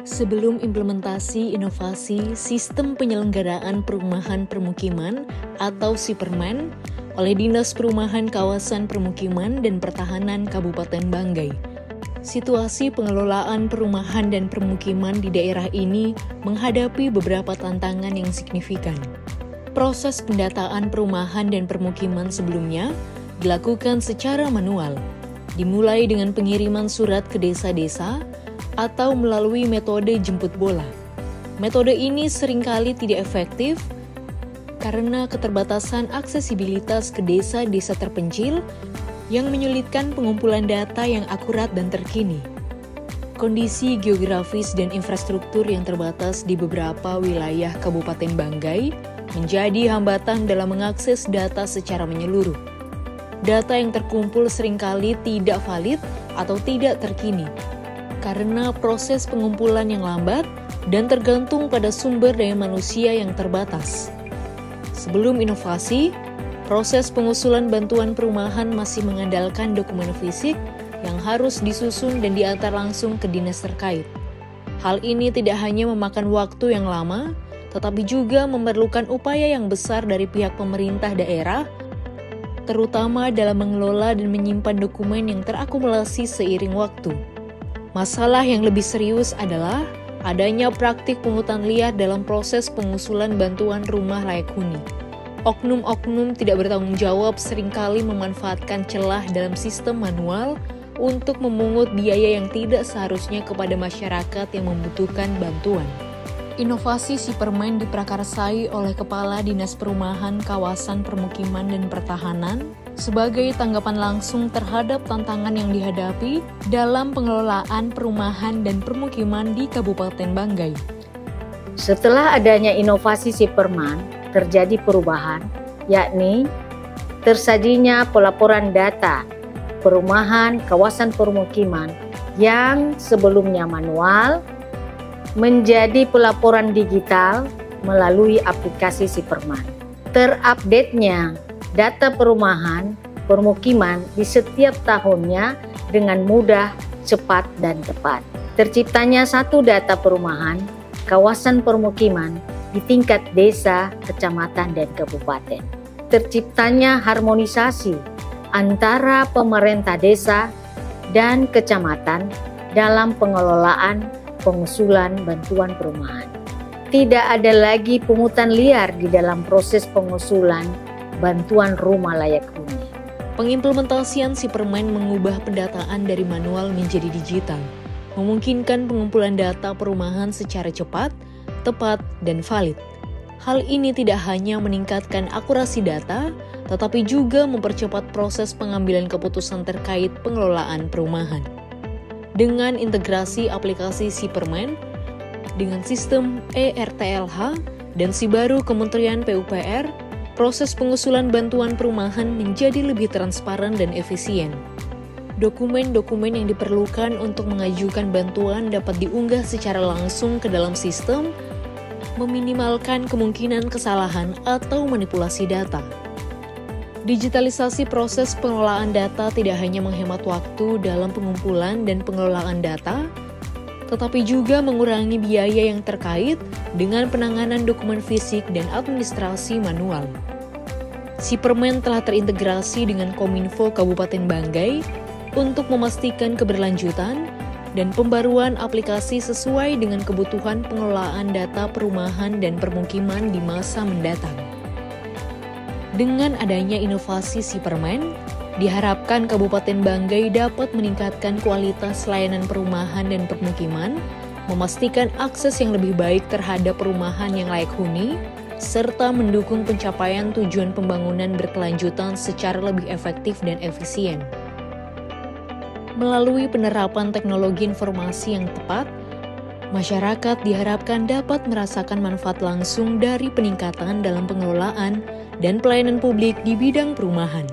Sebelum implementasi inovasi Sistem Penyelenggaraan Perumahan Permukiman atau Sipermen oleh Dinas Perumahan Kawasan Permukiman dan Pertahanan Kabupaten Banggai, situasi pengelolaan perumahan dan permukiman di daerah ini menghadapi beberapa tantangan yang signifikan. Proses pendataan perumahan dan permukiman sebelumnya dilakukan secara manual, dimulai dengan pengiriman surat ke desa-desa atau melalui metode jemput bola. Metode ini seringkali tidak efektif karena keterbatasan aksesibilitas ke desa-desa terpencil yang menyulitkan pengumpulan data yang akurat dan terkini. Kondisi geografis dan infrastruktur yang terbatas di beberapa wilayah Kabupaten Banggai menjadi hambatan dalam mengakses data secara menyeluruh. Data yang terkumpul seringkali tidak valid atau tidak terkini, karena proses pengumpulan yang lambat dan tergantung pada sumber daya manusia yang terbatas. Sebelum inovasi, proses pengusulan bantuan perumahan masih mengandalkan dokumen fisik yang harus disusun dan diantar langsung ke dinas terkait. Hal ini tidak hanya memakan waktu yang lama, tetapi juga memerlukan upaya yang besar dari pihak pemerintah daerah, terutama dalam mengelola dan menyimpan dokumen yang terakumulasi seiring waktu. Masalah yang lebih serius adalah adanya praktik pungutan liar dalam proses pengusulan bantuan rumah layak huni. Oknum-oknum tidak bertanggung jawab seringkali memanfaatkan celah dalam sistem manual untuk memungut biaya yang tidak seharusnya kepada masyarakat yang membutuhkan bantuan. Inovasi Sipermen diprakarsai oleh Kepala Dinas Perumahan Kawasan Permukiman dan Pertahanan sebagai tanggapan langsung terhadap tantangan yang dihadapi dalam pengelolaan perumahan dan permukiman di Kabupaten Banggai. Setelah adanya inovasi Sipermen, terjadi perubahan, yakni tersajinya pelaporan data perumahan kawasan permukiman yang sebelumnya manual menjadi pelaporan digital melalui aplikasi Sipermen. Terupdate-nya data perumahan permukiman di setiap tahunnya dengan mudah, cepat, dan tepat. Terciptanya satu data perumahan kawasan permukiman di tingkat desa, kecamatan, dan kabupaten. Terciptanya harmonisasi antara pemerintah desa dan kecamatan dalam pengelolaan pengusulan bantuan perumahan. Tidak ada lagi pungutan liar di dalam proses pengusulan bantuan rumah layak huni. Pengimplementasian Sipermen mengubah pendataan dari manual menjadi digital, memungkinkan pengumpulan data perumahan secara cepat, tepat, dan valid. Hal ini tidak hanya meningkatkan akurasi data, tetapi juga mempercepat proses pengambilan keputusan terkait pengelolaan perumahan. Dengan integrasi aplikasi Sipermen dengan sistem ERTLH dan Sibaru Kementerian PUPR, proses pengusulan bantuan perumahan menjadi lebih transparan dan efisien. Dokumen-dokumen yang diperlukan untuk mengajukan bantuan dapat diunggah secara langsung ke dalam sistem, meminimalkan kemungkinan kesalahan atau manipulasi data. Digitalisasi proses pengelolaan data tidak hanya menghemat waktu dalam pengumpulan dan pengelolaan data, tetapi juga mengurangi biaya yang terkait dengan penanganan dokumen fisik dan administrasi manual. Sipermen telah terintegrasi dengan Kominfo Kabupaten Banggai untuk memastikan keberlanjutan dan pembaruan aplikasi sesuai dengan kebutuhan pengelolaan data perumahan dan permukiman di masa mendatang. Dengan adanya inovasi Sipermen, diharapkan Kabupaten Banggai dapat meningkatkan kualitas layanan perumahan dan permukiman, memastikan akses yang lebih baik terhadap perumahan yang layak huni, serta mendukung pencapaian tujuan pembangunan berkelanjutan secara lebih efektif dan efisien. Melalui penerapan teknologi informasi yang tepat, masyarakat diharapkan dapat merasakan manfaat langsung dari peningkatan dalam pengelolaan dan pelayanan publik di bidang perumahan.